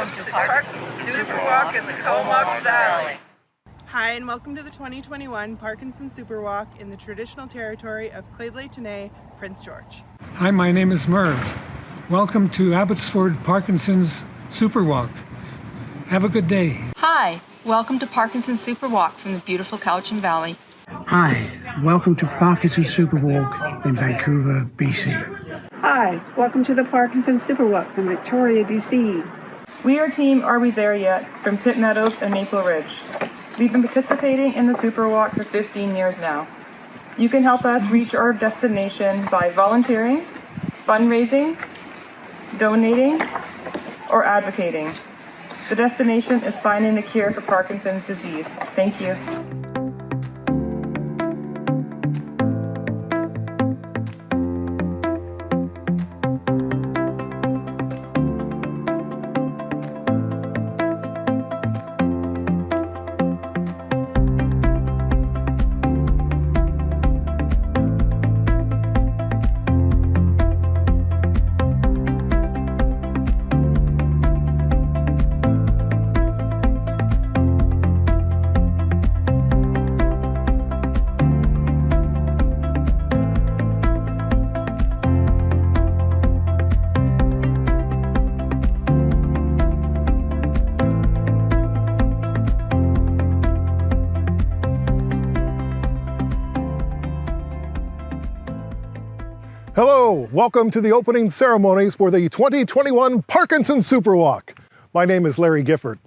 Welcome to Parkinson SuperWalk in the Comox Valley. Hi, and welcome to the 2021 Parkinson SuperWalk in the traditional territory of Claydley-Tenay, Prince George. Hi, my name is Merv. Welcome to Abbotsford Parkinson's SuperWalk. Have a good day. Hi, welcome to Parkinson SuperWalk from the beautiful Cowichan Valley. Hi, welcome to Parkinson SuperWalk in Vancouver, BC. Hi, welcome to the Parkinson SuperWalk from Victoria, BC. We are Team Are We There Yet from Pitt Meadows and Maple Ridge. We've been participating in the SuperWalk for 15 years now. You can help us reach our destination by volunteering, fundraising, donating, or advocating. The destination is finding the cure for Parkinson's disease. Thank you. Hello, welcome to the opening ceremonies for the 2021 Parkinson SuperWalk. My name is Larry Gifford.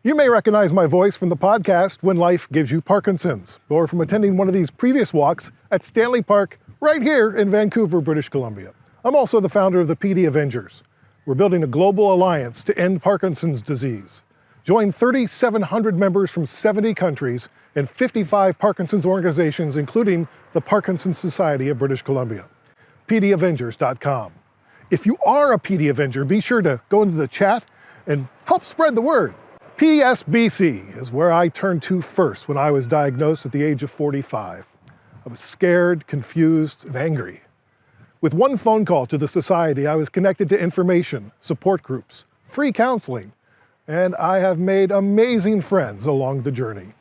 You may recognize my voice from the podcast When Life Gives You Parkinson's, or from attending one of these previous walks at Stanley Park right here in Vancouver, British Columbia. I'm also the founder of the PD Avengers. We're building a global alliance to end Parkinson's disease. Join 3,700 members from 70 countries and 55 Parkinson's organizations, including the Parkinson Society of British Columbia. PDAvengers.com. If you are a PD Avenger, be sure to go into the chat and help spread the word. PSBC is where I turned to first when I was diagnosed at the age of 45. I was scared, confused, and angry. With one phone call to the society, I was connected to information, support groups, free counseling, and I have made amazing friends along the journey.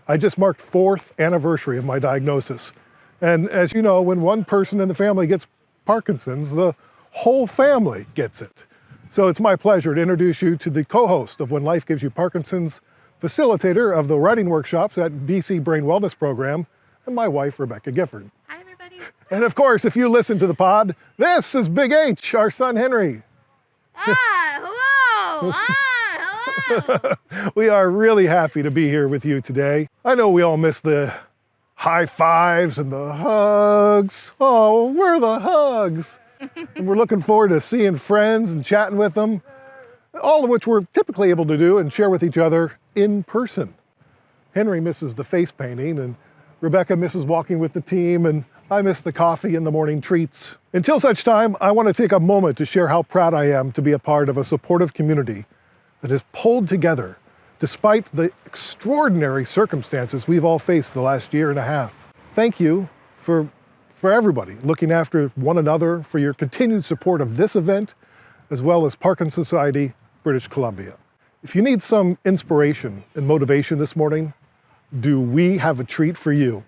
I just marked 4th anniversary of my diagnosis. And as you know, when one person in the family gets Parkinson's, the whole family gets it. So it's my pleasure to introduce you to the co-host of When Life Gives You Parkinson's, facilitator of the writing workshops at BC Brain Wellness Program, and my wife, Rebecca Gifford. Hi, everybody. And of course, if you listen to the pod, this is Big H, our son Henry. Hello. Hello. We are really happy to be here with you today. I know we all miss the high fives and the hugs. Oh, where are the hugs? And we're looking forward to seeing friends and chatting with them, all of which we're typically able to do and share with each other in person. Henry misses the face painting, and Rebecca misses walking with the team, and I miss the coffee and the morning treats. Until such time, I want to take a moment to share how proud I am to be a part of a supportive community that has pulled together despite the extraordinary circumstances we've all faced the last year and a half. Thank you for everybody looking after one another, for your continued support of this event, as well as Parkinson Society British Columbia. If you need some inspiration and motivation this morning, do we have a treat for you?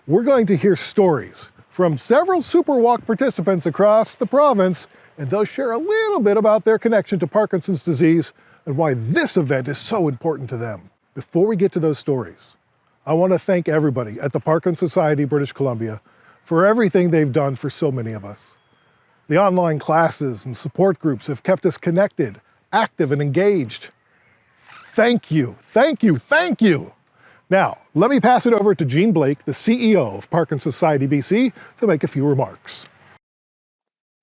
We're going to hear stories from several SuperWalk participants across the province, and they'll share a little bit about their connection to Parkinson's disease and why this event is so important to them. Before we get to those stories, I want to thank everybody at the Parkinson Society British Columbia for everything they've done for so many of us. The online classes and support groups have kept us connected, active, and engaged. Thank you, thank you, thank you. Now, let me pass it over to Jean Blake, the CEO of Parkinson Society BC, to make a few remarks.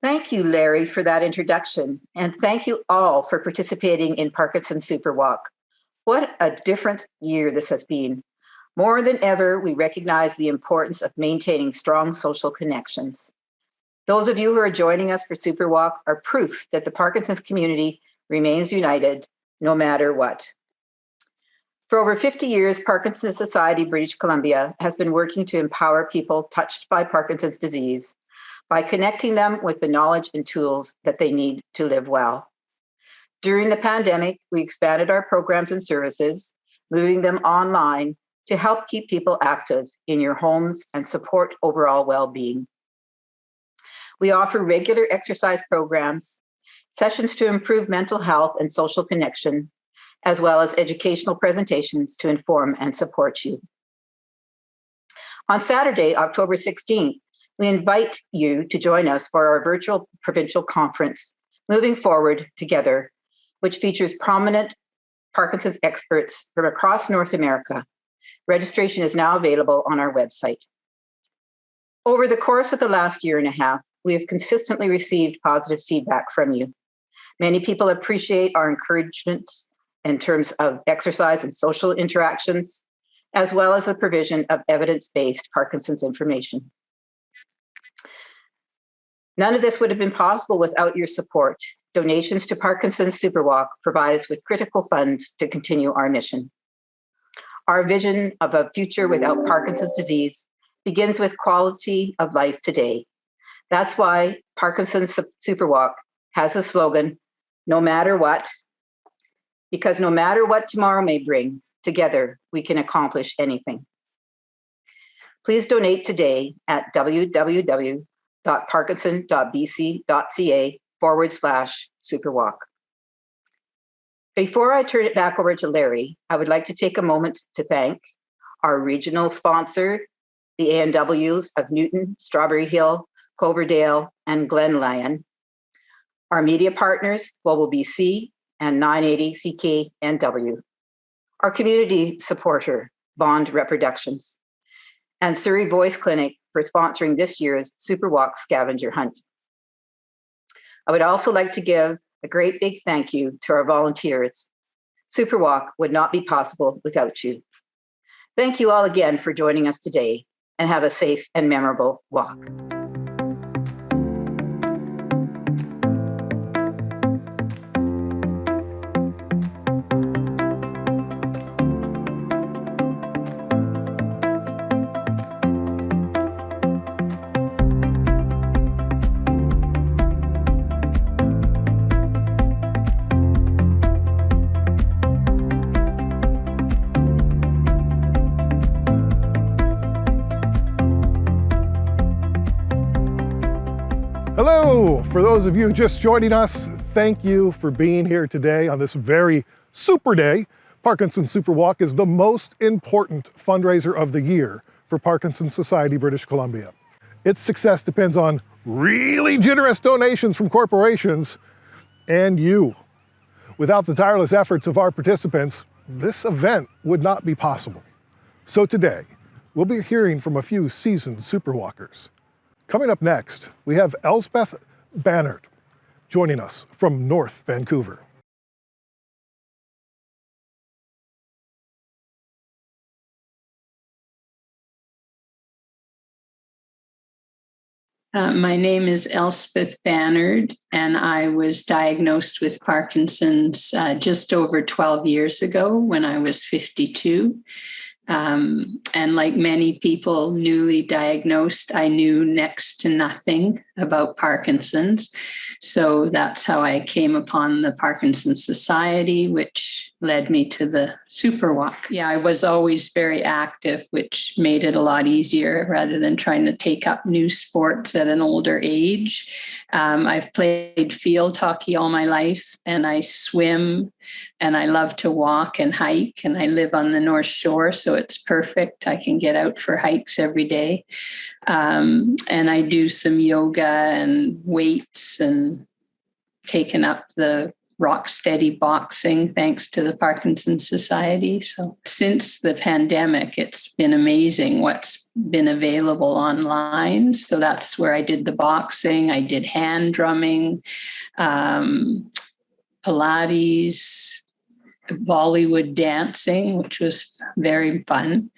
Thank you, Larry, for that introduction, and thank you all for participating in Parkinson SuperWalk. What a different year this has been. More than ever, we recognize the importance of maintaining strong social connections. Those of you who are joining us for SuperWalk are proof that the Parkinson's community remains united no matter what. For over 50 years, Parkinson Society British Columbia has been working to empower people touched by Parkinson's disease by connecting them with the knowledge and tools that they need to live well. During the pandemic, we expanded our programs and services, moving them online to help keep people active in your homes and support overall well-being. We offer regular exercise programs, sessions to improve mental health and social connection, as well as educational presentations to inform and support you. On Saturday, October 16th, we invite you to join us for our virtual provincial conference, Moving Forward Together, which features prominent Parkinson's experts from across North America. Registration is now available on our website. Over the course of the last year and a half, we have consistently received positive feedback from you. Many people appreciate our encouragement in terms of exercise and social interactions, as well as the provision of evidence-based Parkinson's information. None of this would have been possible without your support. Donations to Parkinson SuperWalk provide us with critical funds to continue our mission. Our vision of a future without Parkinson's disease begins with quality of life today. That's why Parkinson SuperWalk has the slogan, no matter what, because no matter what tomorrow may bring, together we can accomplish anything. Please donate today at www.parkinson.bc.ca/superwalk. Before I turn it back over to Larry, I would like to take a moment to thank our regional sponsor, the ANWs of Newton, Strawberry Hill, Cloverdale, and Glen Lyon, our media partners, Global BC and 980 CKNW, our community supporter, Bond Reproductions, and Surrey Voice Clinic for sponsoring this year's SuperWalk scavenger hunt. I would also like to give a great big thank you to our volunteers. SuperWalk would not be possible without you. Thank you all again for joining us today, and have a safe and memorable walk. Hello, for those of you just joining us, thank you for being here today on this very super day. Parkinson SuperWalk is the most important fundraiser of the year for Parkinson Society British Columbia. Its success depends on really generous donations from corporations and you. Without the tireless efforts of our participants, this event would not be possible. So today, we'll be hearing from a few seasoned superwalkers. Coming up next, we have Elsbeth Bannard joining us from North Vancouver. My name is Elsbeth Bannard, and I was diagnosed with Parkinson's just over 12 years ago when I was 52. And like many people newly diagnosed, I knew next to nothing about Parkinson's. So that's how I came upon the Parkinson Society, which led me to the SuperWalk. Yeah, I was always very active, which made it a lot easier rather than trying to take up new sports at an older age. I've played field hockey all my life, and I swim, and I love to walk and hike, and I live on the North Shore, so it's perfect. I can get out for hikes every day. And I do some yoga and weights and taken up the rock steady boxing thanks to the Parkinson Society. So since the pandemic, it's been amazing what's been available online. So that's where I did the boxing. I did hand drumming, Pilates, Bollywood dancing, which was very fun.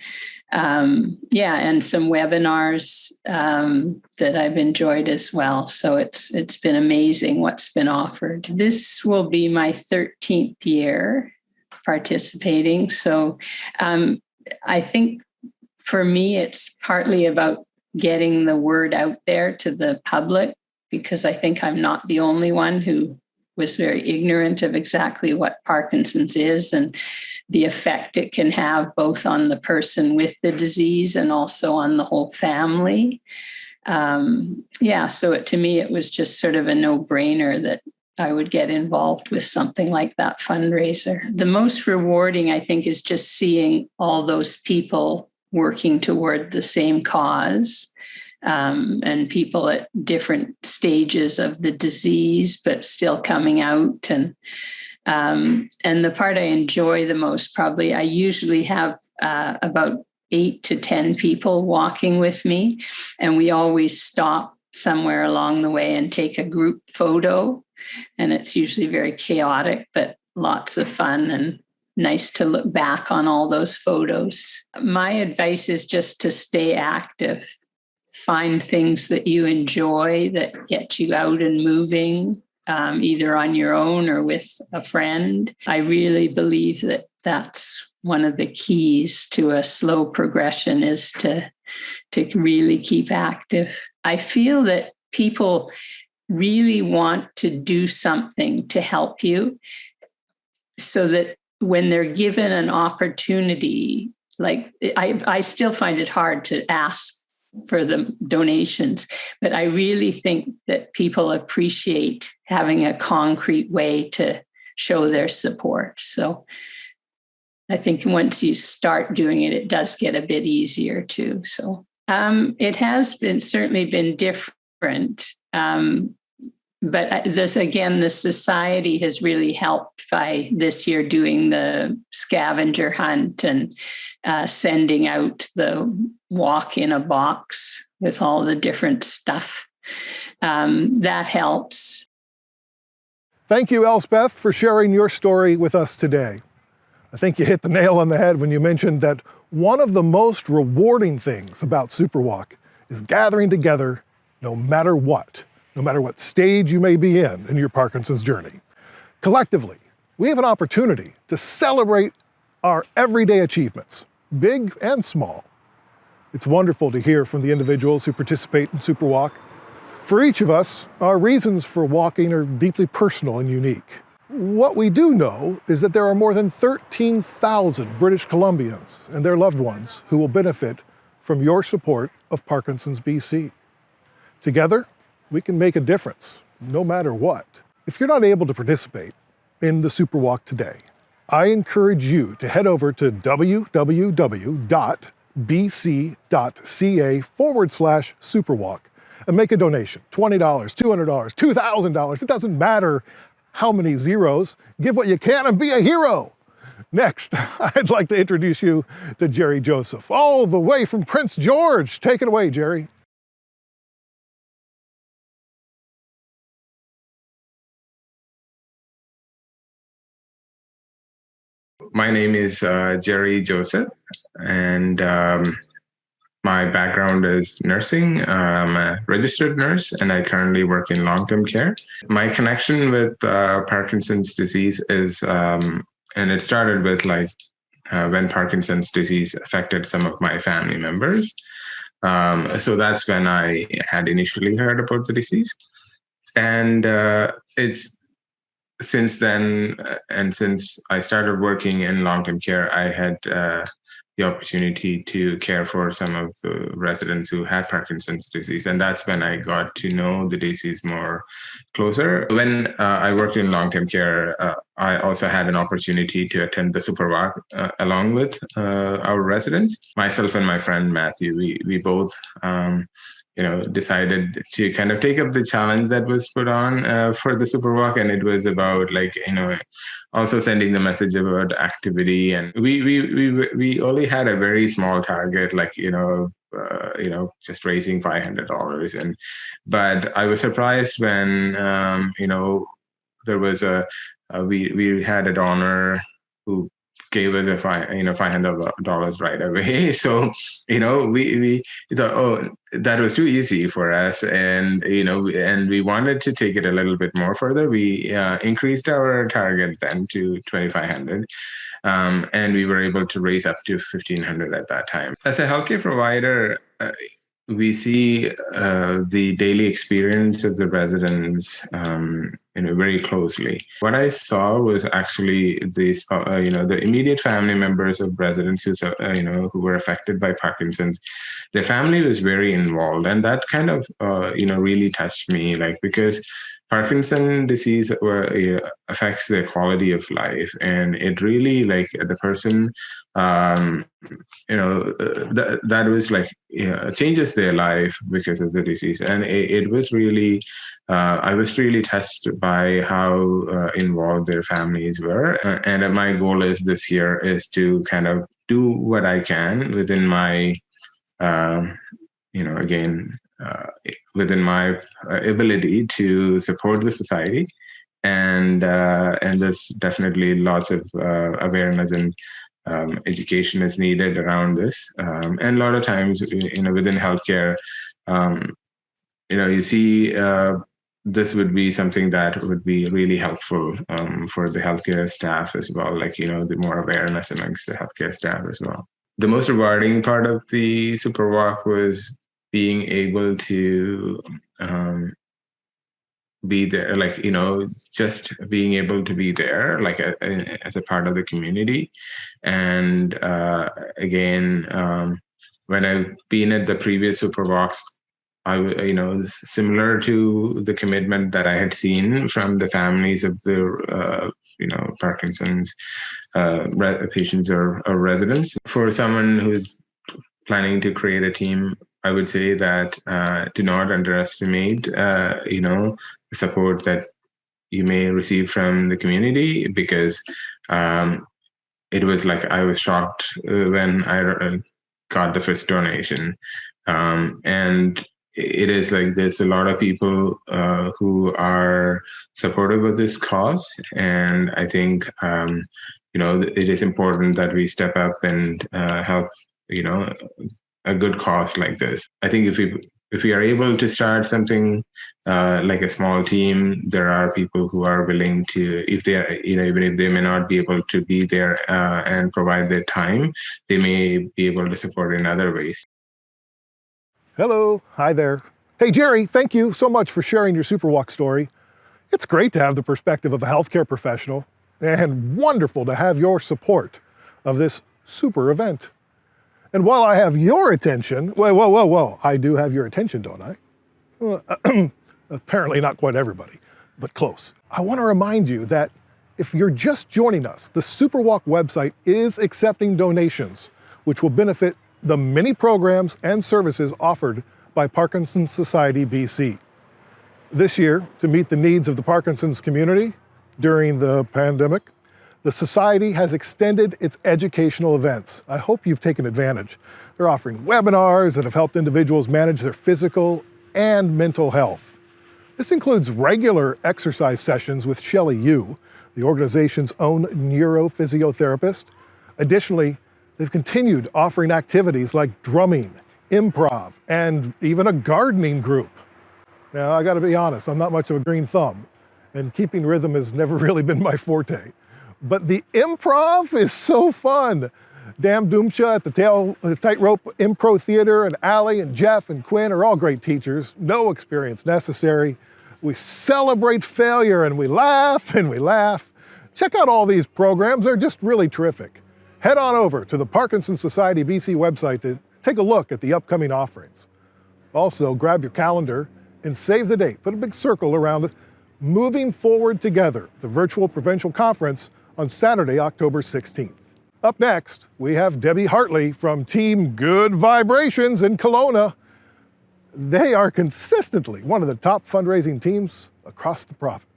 And some webinars that I've enjoyed as well. So it's been amazing what's been offered. This will be my 13th year participating. So I think for me, it's partly about getting the word out there to the public, because I think I'm not the only one who was very ignorant of exactly what Parkinson's is and the effect it can have both on the person with the disease and also on the whole family. So to me, it was just sort of a no-brainer that I would get involved with something like that fundraiser. The most rewarding, I think, is just seeing all those people working toward the same cause, and people at different stages of the disease, but still coming out. And the part I enjoy the most, probably, I usually have about 8 to 10 people walking with me, and we always stop somewhere along the way and take a group photo. And it's usually very chaotic, but lots of fun and nice to look back on all those photos. My advice is just to stay active. Find things that you enjoy that get you out and moving, either on your own or with a friend. I really believe that that's one of the keys to a slow progression, is to really keep active. I feel that people really want to do something to help you, so that when they're given an opportunity, like I still find it hard to ask for the donations, but I really think that people appreciate having a concrete way to show their support. So I think once you start doing it, it does get a bit easier too. So it has certainly been different. But the society has really helped by this year doing the scavenger hunt and sending out the walk in a box with all the different stuff. That helps. Thank you, Elsbeth, for sharing your story with us today. I think you hit the nail on the head when you mentioned that one of the most rewarding things about SuperWalk is gathering together no matter what stage you may be in your Parkinson's journey. Collectively, we have an opportunity to celebrate our everyday achievements, big and small. It's wonderful to hear from the individuals who participate in SuperWalk. For each of us, our reasons for walking are deeply personal and unique. What we do know is that there are more than 13,000 British Columbians and their loved ones who will benefit from your support of Parkinson's BC. Together, we can make a difference, no matter what. If you're not able to participate in the SuperWalk today, I encourage you to head over to www.bc.ca/SuperWalk and make a donation. $20, $200, $2,000, it doesn't matter how many zeros. Give what you can and be a hero. Next, I'd like to introduce you to Jerry Joseph, all the way from Prince George. Take it away, Jerry. My name is Jerry Joseph, and my background is nursing. I'm a registered nurse, and I currently work in long-term care. My connection with Parkinson's disease is, and it started with when Parkinson's disease affected some of my family members. So that's when I had initially heard about the disease. And it's since then, and since I started working in long-term care, I had the opportunity to care for some of the residents who had Parkinson's disease. And that's when I got to know the disease more closer. When I worked in long-term care, I also had an opportunity to attend the SuperWalk along with our residents. Myself and my friend Matthew, we both decided to kind of take up the challenge that was put on for the SuperWalk, and it was about also sending the message about activity. And we only had a very small target, just raising $500. But I was surprised when there was we had a donor who gave us $500 right away. So, we thought, oh, that was too easy for us. And we wanted to take it a little bit more further. We increased our target then to $2,500. And we were able to raise up to $1,500 at that time. As a healthcare provider, we see the daily experience of the residents, very closely. What I saw was actually the immediate family members of residents who were affected by Parkinson's. Their family was very involved, and that kind of really touched me, like, because Parkinson disease affects their quality of life, and it really, like, the person, that was like, changes their life because of the disease. And it was really, I was really touched by how involved their families were. And my goal is this year is to kind of do what I can within my, within my ability to support the society. And there's definitely lots of awareness and education is needed around this. And a lot of times, within healthcare, you see this would be something that would be really helpful for the healthcare staff as well, like, the more awareness amongst the healthcare staff as well. The most rewarding part of the SuperWalk was being able to be there, like, just being able to be there, like, as a part of the community. And again, when I've been at the previous SuperWalks, similar to the commitment that I had seen from the families of the Parkinson's patients or residents. For someone who's planning to create a team, I would say that do not underestimate, the support that you may receive from the community, because it was like, I was shocked when I got the first donation. And it is like, there's a lot of people who are supportive of this cause. And I think, it is important that we step up and help, a good cause like this. I think if we are able to start something like a small team, there are people who are willing to, if they are, even if they may not be able to be there and provide their time, they may be able to support in other ways. Hello, hi there. Hey, Jerry, thank you so much for sharing your SuperWalk story. It's great to have the perspective of a healthcare professional, and wonderful to have your support of this super event. And while I have your attention, whoa, I do have your attention, don't I? Well, apparently not quite everybody, but close. I want to remind you that if you're just joining us, the SuperWalk website is accepting donations, which will benefit the many programs and services offered by Parkinson Society BC. This year, to meet the needs of the Parkinson's community during the pandemic, the Society has extended its educational events. I hope you've taken advantage. They're offering webinars that have helped individuals manage their physical and mental health. This includes regular exercise sessions with Shelly Yu, the organization's own neuro physiotherapist. Additionally, they've continued offering activities like drumming, improv, and even a gardening group. Now, I gotta be honest, I'm not much of a green thumb, and keeping rhythm has never really been my forte. But the improv is so fun. Dan Doomsha at the Tightrope Impro Theater, and Allie and Jeff and Quinn are all great teachers, no experience necessary. We celebrate failure and we laugh and we laugh. Check out all these programs, they're just really terrific. Head on over to the Parkinson Society BC website to take a look at the upcoming offerings. Also, grab your calendar and save the date. Put a big circle around it. Moving Forward Together, the virtual provincial conference on Saturday, October 16th. Up next, we have Debbie Hartley from Team Good Vibrations in Kelowna. They are consistently one of the top fundraising teams across the province.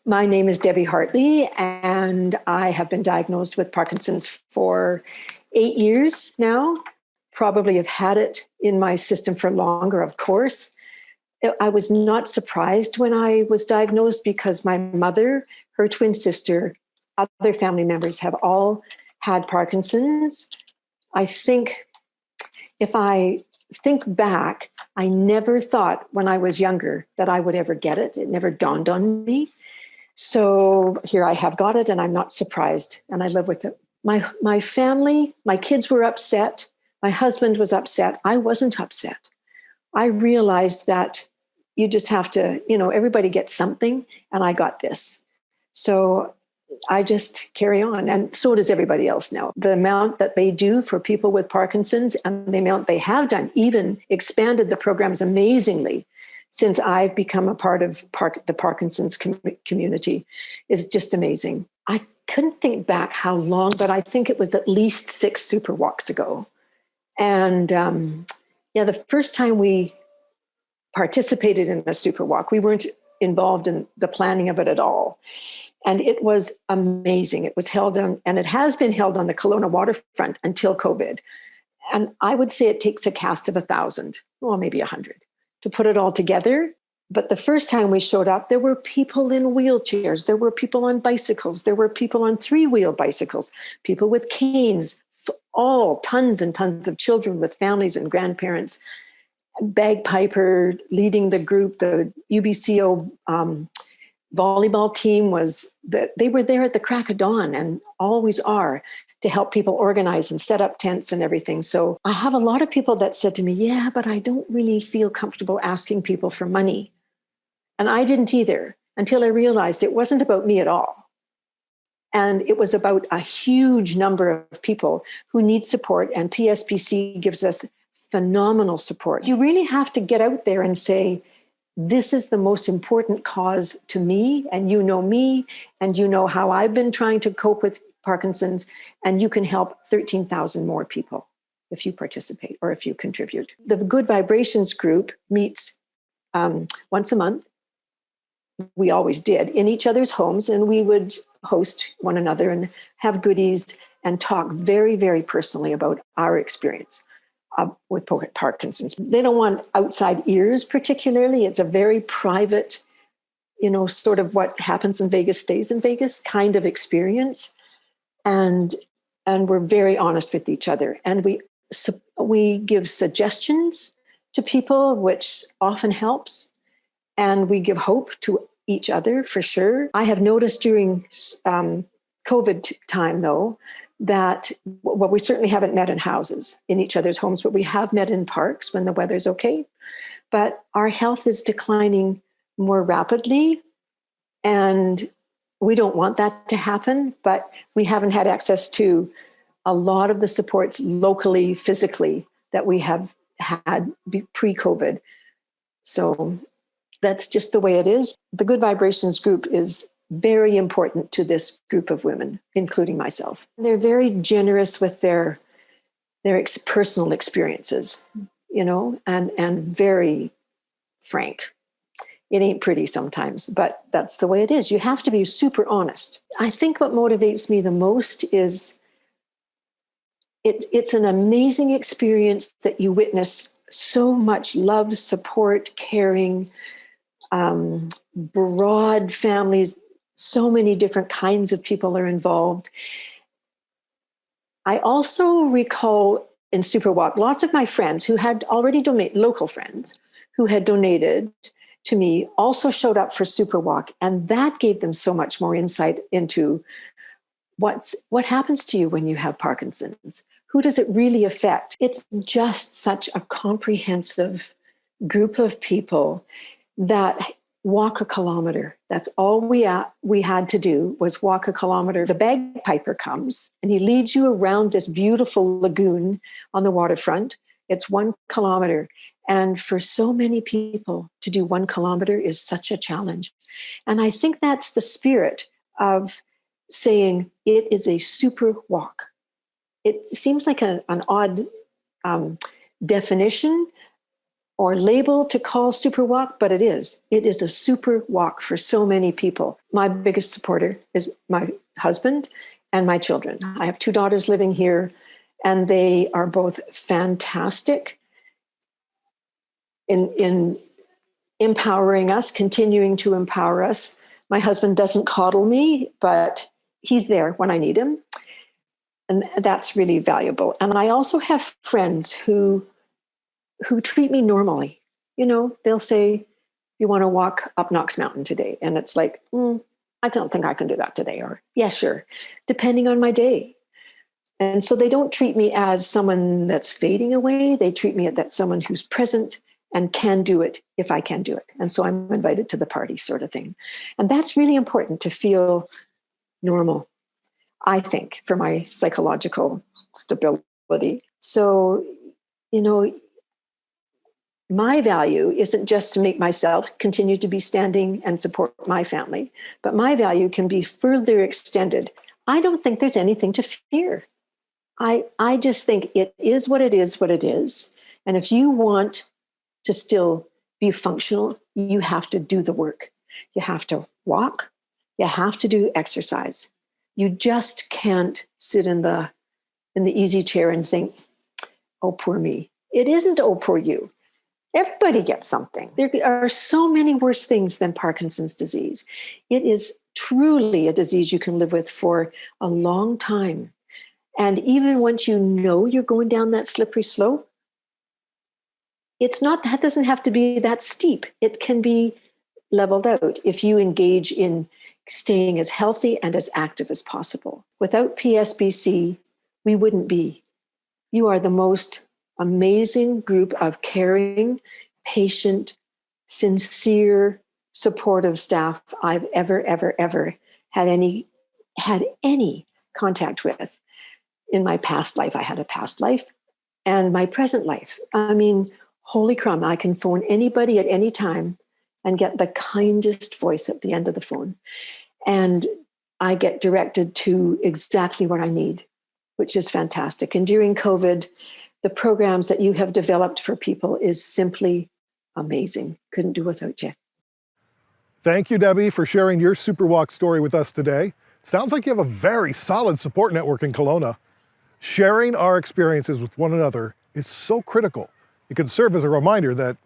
My name is Debbie Hartley, and I have been diagnosed with Parkinson's for 8 years now. Probably have had it in my system for longer, of course. I was not surprised when I was diagnosed because my mother, her twin sister, other family members have all had Parkinson's. I think if I think back, I never thought when I was younger that I would ever get it. It never dawned on me. So here I have got it, and I'm not surprised, and I live with it. My family, my kids were upset. My husband was upset. I wasn't upset. I realized that you just have to, everybody gets something, and I got this. So I just carry on, and so does everybody else now. The amount that they do for people with Parkinson's and the amount they have done, even expanded the programs amazingly since I've become a part of the Parkinson's community, is just amazing. I couldn't think back how long, but I think it was at least 6 super walks ago. And the first time we participated in a super walk, we weren't involved in the planning of it at all. And it was amazing. It was held on, and it has been held on the Kelowna waterfront until COVID. And I would say it takes a cast of 1,000, or maybe 100, to put it all together. But the first time we showed up, there were people in wheelchairs. There were people on bicycles. There were people on 3-wheel bicycles, people with canes, tons and tons of children with families and grandparents. Bagpiper leading the group, the UBCO volleyball team they were there at the crack of dawn, and always are, to help people organize and set up tents and everything. So I have a lot of people that said to me, yeah, but I don't really feel comfortable asking people for money. And I didn't either, until I realized it wasn't about me at all. And it was about a huge number of people who need support, and PSPC gives us phenomenal support. You really have to get out there and say, this is the most important cause to me, and you know me, and you know how I've been trying to cope with Parkinson's, and you can help 13,000 more people if you participate or if you contribute. The Good Vibrations group meets once a month. We always did, in each other's homes, and we would host one another and have goodies and talk very, very personally about our experience with Parkinson's. They don't want outside ears particularly. It's a very private, sort of what happens in Vegas stays in Vegas kind of experience. And we're very honest with each other. And we give suggestions to people, which often helps. And we give hope to each other, for sure. I have noticed during COVID time, though, that, we certainly haven't met in houses, in each other's homes, but we have met in parks when the weather's okay. But our health is declining more rapidly, and we don't want that to happen, but we haven't had access to a lot of the supports locally, physically, that we have had pre-COVID. So that's just the way it is. The Good Vibrations group is very important to this group of women, including myself. They're very generous with their personal experiences, and very frank. It ain't pretty sometimes, but that's the way it is. You have to be super honest. I think what motivates me the most is it's an amazing experience that you witness so much love, support, caring, broad families. So many different kinds of people are involved. I also recall in SuperWalk, lots of my friends who had already donated, local friends who had donated to me, also showed up for SuperWalk. And that gave them so much more insight into what happens to you when you have Parkinson's. Who does it really affect? It's just such a comprehensive group of people that walk a kilometer. That's all we had to do, was walk a kilometer. The bagpiper comes and he leads you around this beautiful lagoon on the waterfront. It's 1 kilometer. And for so many people, to do 1 kilometer is such a challenge. And I think that's the spirit of saying it is a super walk. It seems like an odd definition or label to call super walk, but it is. It is a super walk for so many people. My biggest supporter is my husband and my children. I have 2 daughters living here, and they are both fantastic in empowering us, continuing to empower us. My husband doesn't coddle me, but he's there when I need him. And that's really valuable. And I also have friends who treat me normally. They'll say, you want to walk up Knox Mountain today? And it's like, I don't think I can do that today, or yeah, sure, depending on my day. And so they don't treat me as someone that's fading away. They treat me as someone who's present and can do it if I can do it. And so I'm invited to the party, sort of thing. And that's really important, to feel normal, I think, for my psychological stability. So, my value isn't just to make myself continue to be standing and support my family, but my value can be further extended. I don't think there's anything to fear. I just think it is what it is. And if you want to still be functional, you have to do the work. You have to walk. You have to do exercise. You just can't sit in the easy chair and think, oh, poor me. It isn't, oh, poor you. Everybody gets something. There are so many worse things than Parkinson's disease. It is truly a disease you can live with for a long time. And even once you know you're going down that slippery slope, that doesn't have to be that steep. It can be leveled out if you engage in staying as healthy and as active as possible. Without PSBC, we wouldn't be. You are the most amazing group of caring, patient, sincere, supportive staff I've ever had any contact with. In my past life, I had a past life, and my present life. I mean, holy crumb, I can phone anybody at any time and get the kindest voice at the end of the phone. And I get directed to exactly what I need, which is fantastic. And during COVID, the programs that you have developed for people is simply amazing. Couldn't do without you. Thank you, Debbie, for sharing your SuperWalk story with us today. Sounds like you have a very solid support network in Kelowna. Sharing our experiences with one another is so critical. It can serve as a reminder that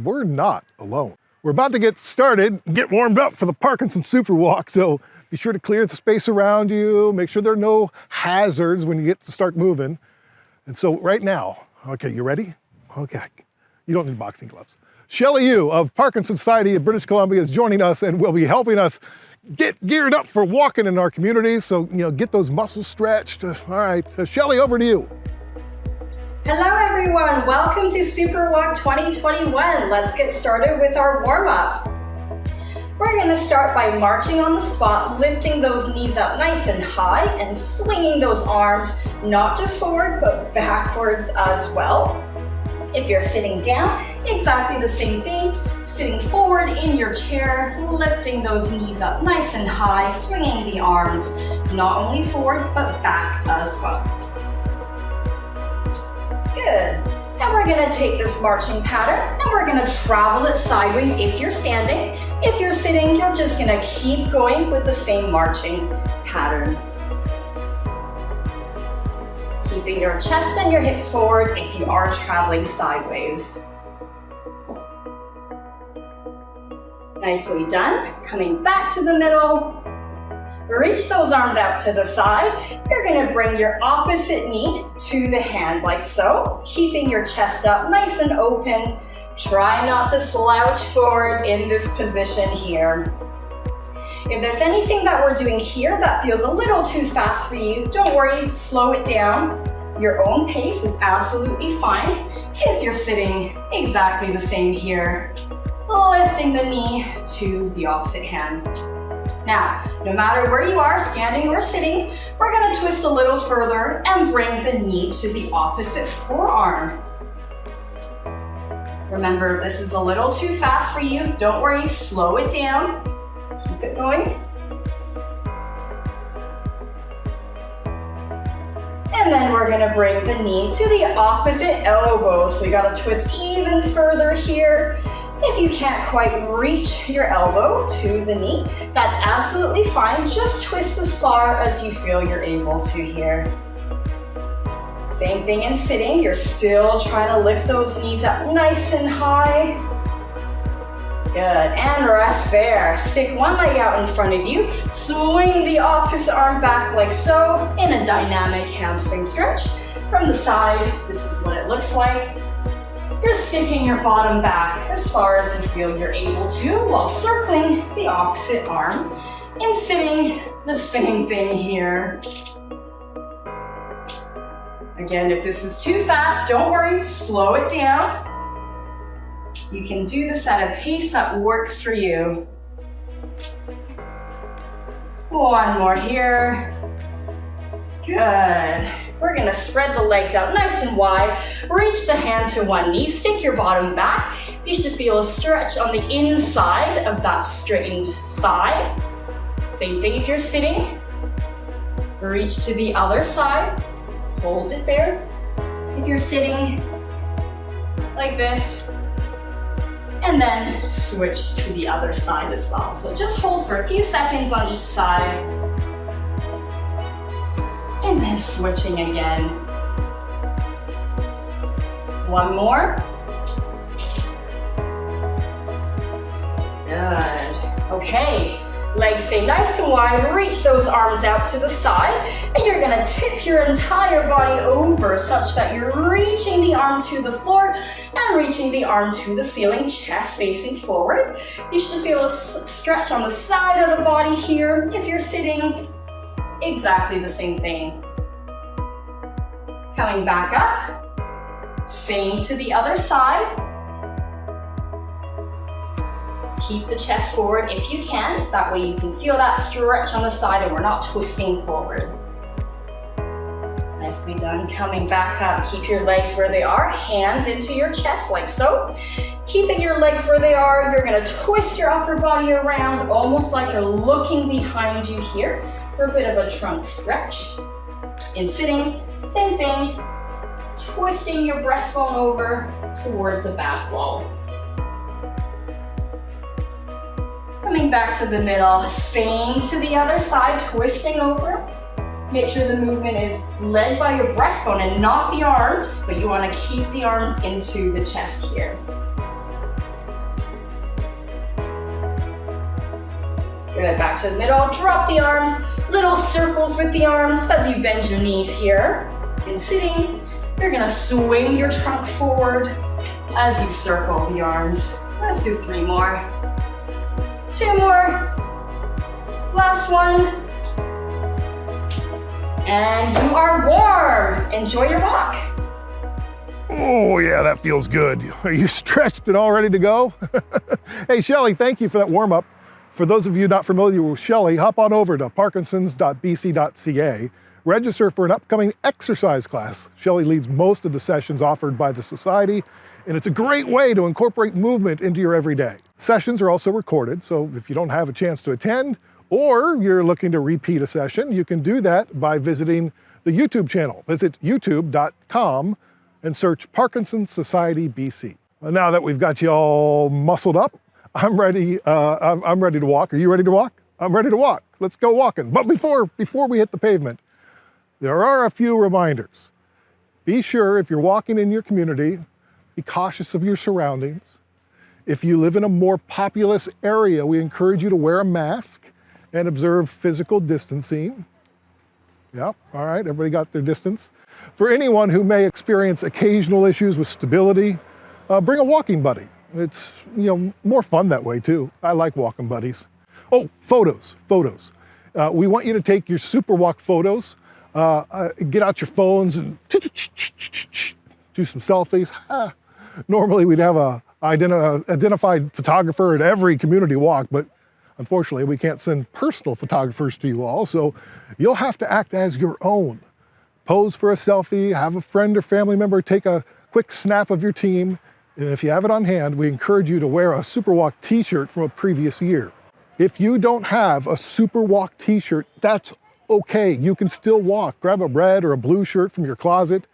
we're not alone. We're about to get started, get warmed up for the Parkinson SuperWalk, so be sure to clear the space around you, make sure there are no hazards when you get to start moving. And so right now, okay, you ready? Okay, you don't need boxing gloves. Shelly Yu of Parkinson Society of British Columbia is joining us and will be helping us get geared up for walking in our communities. So, get those muscles stretched. All right, Shelly, over to you. Hello everyone, welcome to SuperWalk 2021. Let's get started with our warm-up. We're going to start by marching on the spot, lifting those knees up nice and high and swinging those arms, not just forward, but backwards as well. If you're sitting down, exactly the same thing. Sitting forward in your chair, lifting those knees up nice and high, swinging the arms, not only forward, but back as well. Good. Now we're going to take this marching pattern and we're going to travel it sideways if you're standing. If you're sitting, you're just going to keep going with the same marching pattern. Keeping your chest and your hips forward if you are traveling sideways. Nicely done. Coming back to the middle. Reach those arms out to the side. You're going to bring your opposite knee to the hand like so, keeping your chest up nice and open. Try not to slouch forward in this position here. If there's anything that we're doing here that feels a little too fast for you, don't worry, slow it down. Your own pace is absolutely fine. If you're sitting, exactly the same here. Lifting the knee to the opposite hand. Now, no matter where you are, standing or sitting, we're going to twist a little further and bring the knee to the opposite forearm. Remember, if this is a little too fast for you, don't worry, slow it down. Keep it going. And then we're going to bring the knee to the opposite elbow. So you got to twist even further here. If you can't quite reach your elbow to the knee, that's absolutely fine. Just twist as far as you feel you're able to here. Same thing in sitting. You're still trying to lift those knees up nice and high. Good, and rest there. Stick one leg out in front of you. Swing the opposite arm back like so in a dynamic hamstring stretch. From the side, this is what it looks like. You're sticking your bottom back as far as you feel you're able to while circling the opposite arm. In sitting, the same thing here. Again, if this is too fast, don't worry, slow it down. You can do this at a pace that works for you. One more here. Good. We're gonna spread the legs out nice and wide. Reach the hand to one knee, stick your bottom back. You should feel a stretch on the inside of that straightened thigh. Same thing if you're sitting. Reach to the other side. Hold it there. If you're sitting like this, and then switch to the other side as well. So just hold for a few seconds on each side, and then switching again. One more. Good. Okay. Legs stay nice and wide, reach those arms out to the side, and you're gonna tip your entire body over such that you're reaching the arm to the floor and reaching the arm to the ceiling, chest facing forward. You should feel a stretch on the side of the body here. If you're sitting, exactly the same thing. Coming back up, same to the other side. Keep the chest forward if you can. That way you can feel that stretch on the side and we're not twisting forward. Nicely done. Coming back up. Keep your legs where they are. Hands into your chest like so. Keeping your legs where they are, you're going to twist your upper body around almost like you're looking behind you here for a bit of a trunk stretch. In sitting, same thing. Twisting your breastbone over towards the back wall. Coming back to the middle, same to the other side, twisting over. Make sure the movement is led by your breastbone and not the arms, but you want to keep the arms into the chest here. Good, back to the middle, drop the arms, little circles with the arms as you bend your knees here. In sitting, you're gonna swing your trunk forward as you circle the arms. Let's do 3 more. 2 more. Last one. And you are warm. Enjoy your walk. Oh yeah, that feels good. Are you stretched and all ready to go? Hey Shelly, thank you for that warm-up. For those of you not familiar with Shelly, hop on over to parkinsons.bc.ca. Register for an upcoming exercise class. Shelly leads most of the sessions offered by the Society, and it's a great way to incorporate movement into your everyday. Sessions are also recorded, so if you don't have a chance to attend, or you're looking to repeat a session, you can do that by visiting the YouTube channel. Visit youtube.com and search Parkinson Society BC. Well, now that we've got you all muscled up, I'm ready to walk. Are you ready to walk? I'm ready to walk. Let's go walking. But before we hit the pavement, there are a few reminders. Be sure if you're walking in your community, be cautious of your surroundings. If you live in a more populous area, we encourage you to wear a mask and observe physical distancing. Yeah, all right, everybody got their distance. For anyone who may experience occasional issues with stability, bring a walking buddy. It's more fun that way too. I like walking buddies. Oh, photos. We want you to take your SuperWalk photos, get out your phones and do some selfies. Normally we'd have a identified photographer at every community walk, but unfortunately we can't send personal photographers to you all, so you'll have to act as your own. Pose for a selfie, have a friend or family member take a quick snap of your team, and if you have it on hand, we encourage you to wear a SuperWalk t-shirt from a previous year. If you don't have a SuperWalk t-shirt, that's okay. You can still walk. Grab a red or a blue shirt from your closet.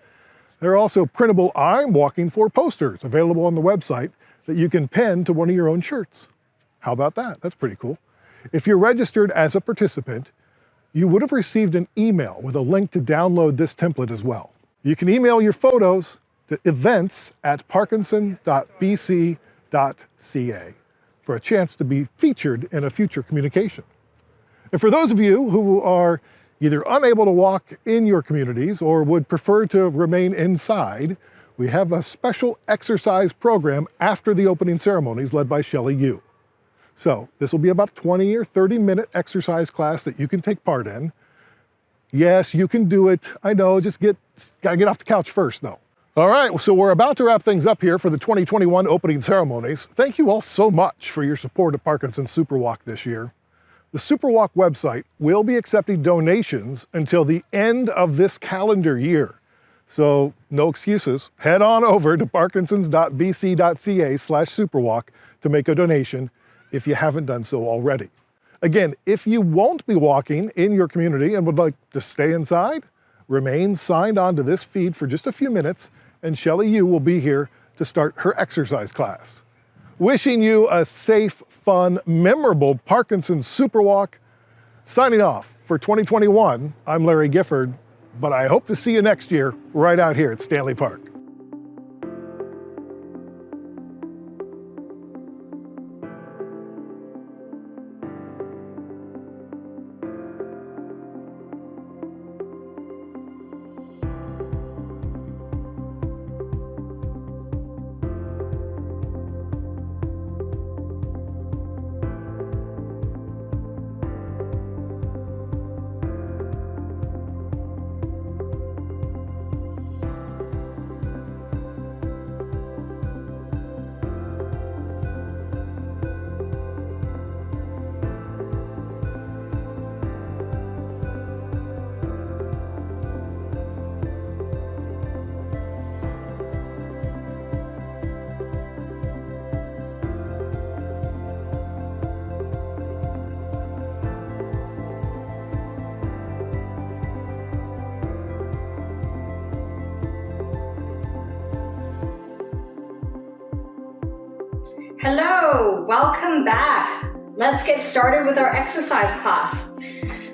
There are also printable I'm Walking For posters available on the website that you can pin to one of your own shirts. How about that? That's pretty cool. If you're registered as a participant, you would have received an email with a link to download this template as well. You can email your photos to events@parkinson.bc.ca for a chance to be featured in a future communication. And for those of you who are either unable to walk in your communities or would prefer to remain inside, we have a special exercise program after the opening ceremonies led by Shelly Yu. So this will be about 20 or 30-minute exercise class that you can take part in. Yes, you can do it. I know, gotta get off the couch first though. All right, so we're about to wrap things up here for the 2021 opening ceremonies. Thank you all so much for your support of Parkinson SuperWalk this year. The SuperWalk website will be accepting donations until the end of this calendar year. So no excuses. Head on over to parkinsons.bc.ca/superwalk to make a donation if you haven't done so already. Again, if you won't be walking in your community and would like to stay inside, remain signed on to this feed for just a few minutes, and Shelly Yu will be here to start her exercise class. Wishing you a safe, fun, memorable Parkinson SuperWalk. Signing off for 2021, I'm Larry Gifford, but I hope to see you next year right out here at Stanley Park. Hello, welcome back. Let's get started with our exercise class.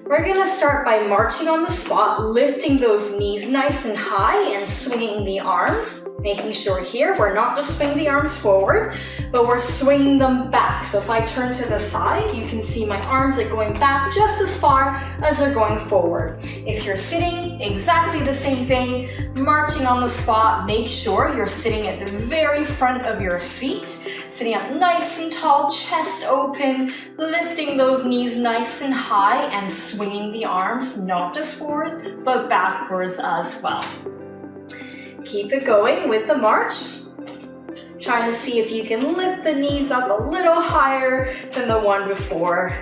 We're gonna start by marching on the spot, lifting those knees nice and high and swinging the arms, making sure here we're not just swinging the arms forward, but we're swinging them back. So if I turn to the side, you can see my arms are going back just as far as they're going forward. If you're sitting, exactly the same thing, marching on the spot, make sure you're sitting at the very front of your seat, sitting up nice and tall, chest open, lifting those knees nice and high and swinging the arms, not just forward, but backwards as well. Keep it going with the march. Trying to see if you can lift the knees up a little higher than the one before.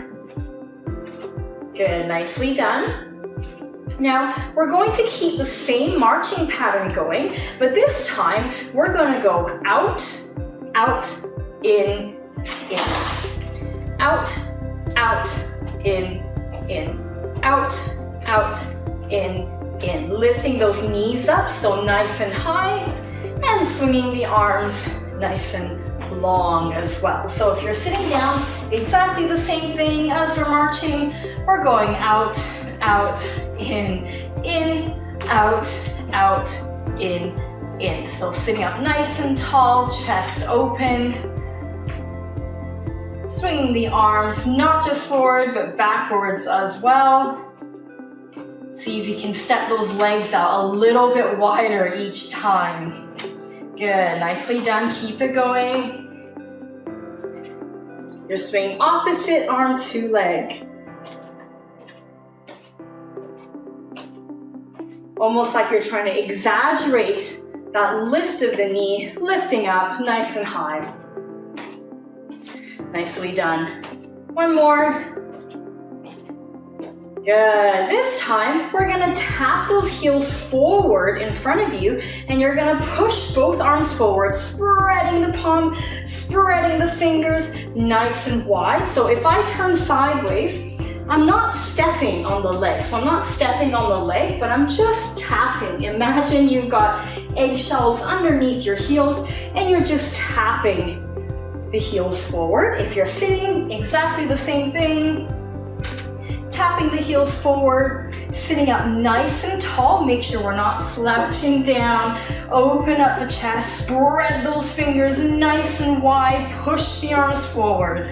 Good, nicely done. Now, we're going to keep the same marching pattern going, but this time we're going to go out, out, in, out, out, in, out, out, in, lifting those knees up, so nice and high, and swinging the arms nice and long as well. So if you're sitting down, exactly the same thing as we're marching. We're going out, out, in, out, out, in. So sitting up nice and tall, chest open, swinging the arms not just forward, but backwards as well. See if you can step those legs out a little bit wider each time. Good, nicely done, keep it going. You're swinging opposite arm to leg. Almost like you're trying to exaggerate that lift of the knee, lifting up nice and high. Nicely done. One more. Good. This time, we're gonna tap those heels forward in front of you, and you're gonna push both arms forward, spreading the palm, spreading the fingers nice and wide. So if I turn sideways, I'm not stepping on the leg. So I'm not stepping on the leg, but I'm just tapping. Imagine you've got eggshells underneath your heels, and you're just tapping the heels forward. If you're sitting, exactly the same thing. Tapping the heels forward, sitting up nice and tall. Make sure we're not slouching down. Open up the chest, spread those fingers nice and wide. Push the arms forward.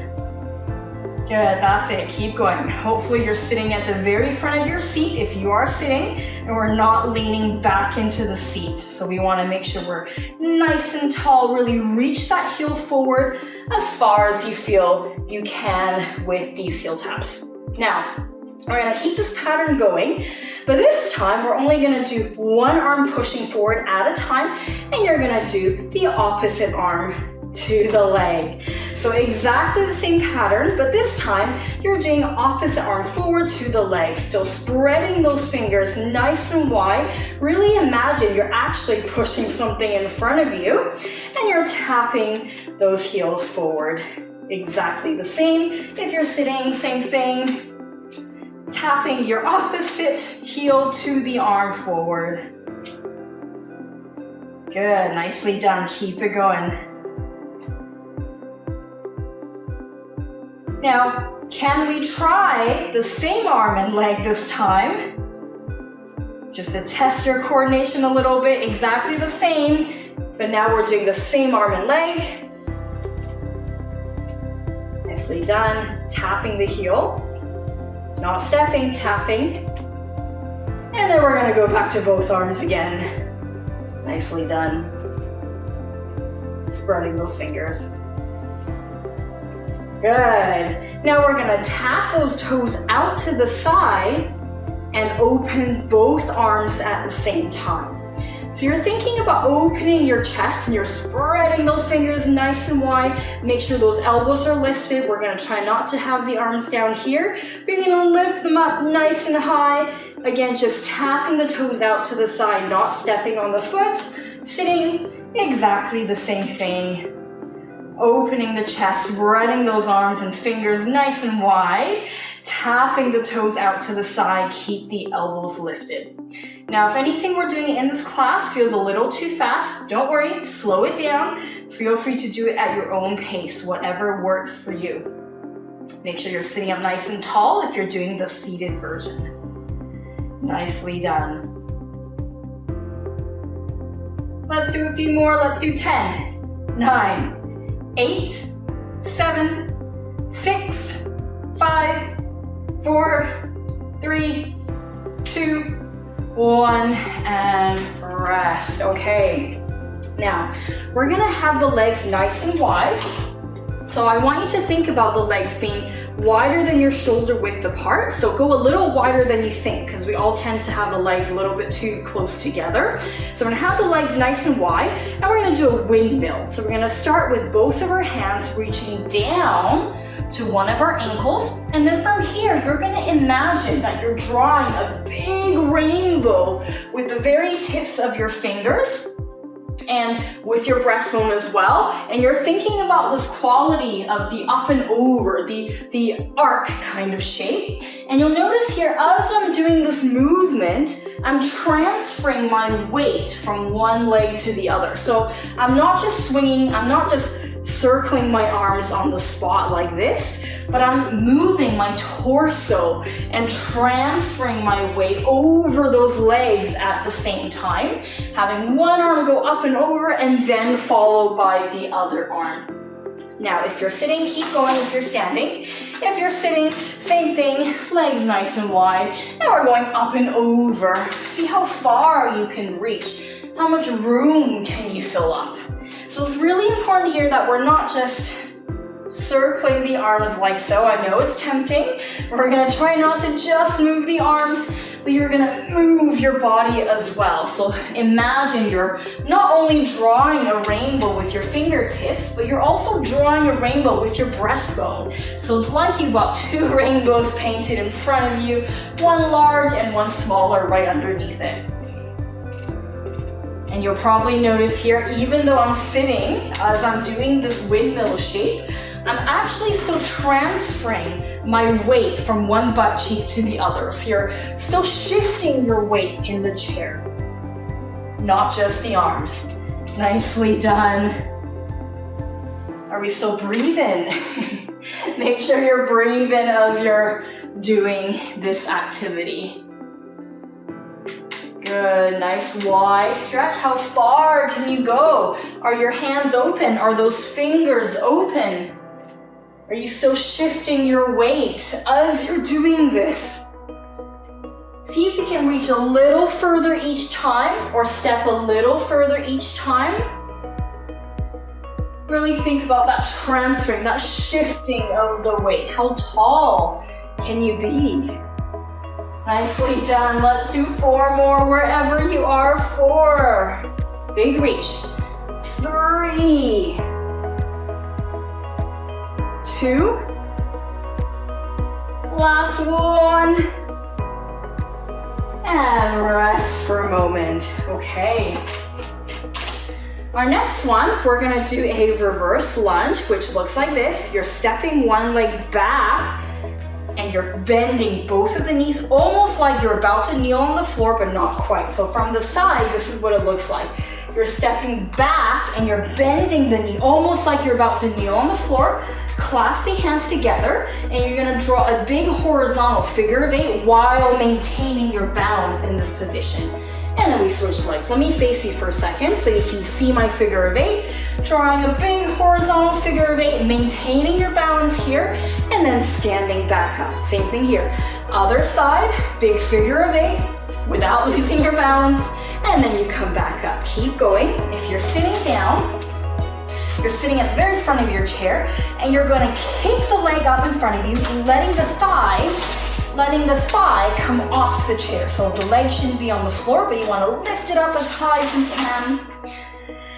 Good, that's it. Keep going. Hopefully you're sitting at the very front of your seat if you are sitting, and we're not leaning back into the seat. So we want to make sure we're nice and tall. Really reach that heel forward as far as you feel you can with these heel taps. Now, we're going to keep this pattern going, but this time we're only going to do one arm pushing forward at a time, and you're going to do the opposite arm to the leg. So exactly the same pattern, but this time you're doing opposite arm forward to the leg, still spreading those fingers nice and wide. Really imagine you're actually pushing something in front of you and you're tapping those heels forward. Exactly the same. If you're sitting, same thing. Tapping your opposite heel to the arm forward. Good, nicely done. Keep it going. Now, can we try the same arm and leg this time? Just to test your coordination a little bit, exactly the same, but now we're doing the same arm and leg. Nicely done. Tapping the heel, not stepping, tapping. And then we're gonna go back to both arms again. Nicely done. Spreading those fingers. Good. Now we're gonna tap those toes out to the side and open both arms at the same time. So you're thinking about opening your chest and you're spreading those fingers nice and wide. Make sure those elbows are lifted. We're gonna try not to have the arms down here, but you're gonna lift them up nice and high. Again, just tapping the toes out to the side, not stepping on the foot. Sitting, exactly the same thing. Opening the chest, spreading those arms and fingers nice and wide, tapping the toes out to the side, keep the elbows lifted. Now, if anything we're doing in this class feels a little too fast, don't worry, slow it down. Feel free to do it at your own pace, whatever works for you. Make sure you're sitting up nice and tall if you're doing the seated version. Nicely done. Let's do a few more. Let's do 10, 9, 8, 7, 6, 5, 4, 3, 2, 1, and rest. Okay, now we're gonna have the legs nice and wide. So I want you to think about the legs being wider than your shoulder width apart. So go a little wider than you think, because we all tend to have the legs a little bit too close together. So we're gonna have the legs nice and wide, and we're gonna do a windmill. So we're gonna start with both of our hands reaching down to one of our ankles, and then from here, you're gonna imagine that you're drawing a big rainbow with the very tips of your fingers, and with your breastbone as well, and you're thinking about this quality of the up and over, the arc kind of shape. And you'll notice here, as I'm doing this movement, I'm transferring my weight from one leg to the other. So I'm not just swinging, I'm not just circling my arms on the spot like this, but I'm moving my torso and transferring my weight over those legs at the same time, having one arm go up and over and then followed by the other arm. Now, if you're sitting, keep going. If you're standing, if you're sitting, same thing, legs nice and wide. Now we're going up and over. See how far you can reach. How much room can you fill up? So it's really important here that we're not just circling the arms like so. I know it's tempting. We're gonna try not to just move the arms, but you're gonna move your body as well. So imagine you're not only drawing a rainbow with your fingertips, but you're also drawing a rainbow with your breastbone. So it's like you've got two rainbows painted in front of you, one large and one smaller right underneath it. And you'll probably notice here, even though I'm sitting, as I'm doing this windmill shape, I'm actually still transferring my weight from one butt cheek to the other. So you're still shifting your weight in the chair, not just the arms. Nicely done. Are we still breathing? Make sure you're breathing as you're doing this activity. Good, nice wide stretch. How far can you go? Are your hands open? Are those fingers open? Are you still shifting your weight as you're doing this? See if you can reach a little further each time or step a little further each time. Really think about that transferring, that shifting of the weight. How tall can you be? Nicely done. Let's do 4 more wherever you are. 4. Big reach. 3. 2. Last one. And rest for a moment. Okay. Our next one, we're gonna do a reverse lunge, which looks like this. You're stepping one leg back and you're bending both of the knees, almost like you're about to kneel on the floor, but not quite. So from the side, this is what it looks like. You're stepping back and you're bending the knee, almost like you're about to kneel on the floor. Clasp the hands together and you're gonna draw a big horizontal figure of 8 while maintaining your balance in this position. And then we switch legs. Let me face you for a second so you can see my figure of 8. Drawing a big horizontal figure of 8, maintaining your balance here, and then standing back up. Same thing here. Other side, big figure of 8 without losing your balance, and then you come back up. Keep going. If you're sitting down, you're sitting at the very front of your chair, and you're going to kick the leg up in front of you, letting the thigh come off the chair. So the leg shouldn't be on the floor, but you want to lift it up as high as you can.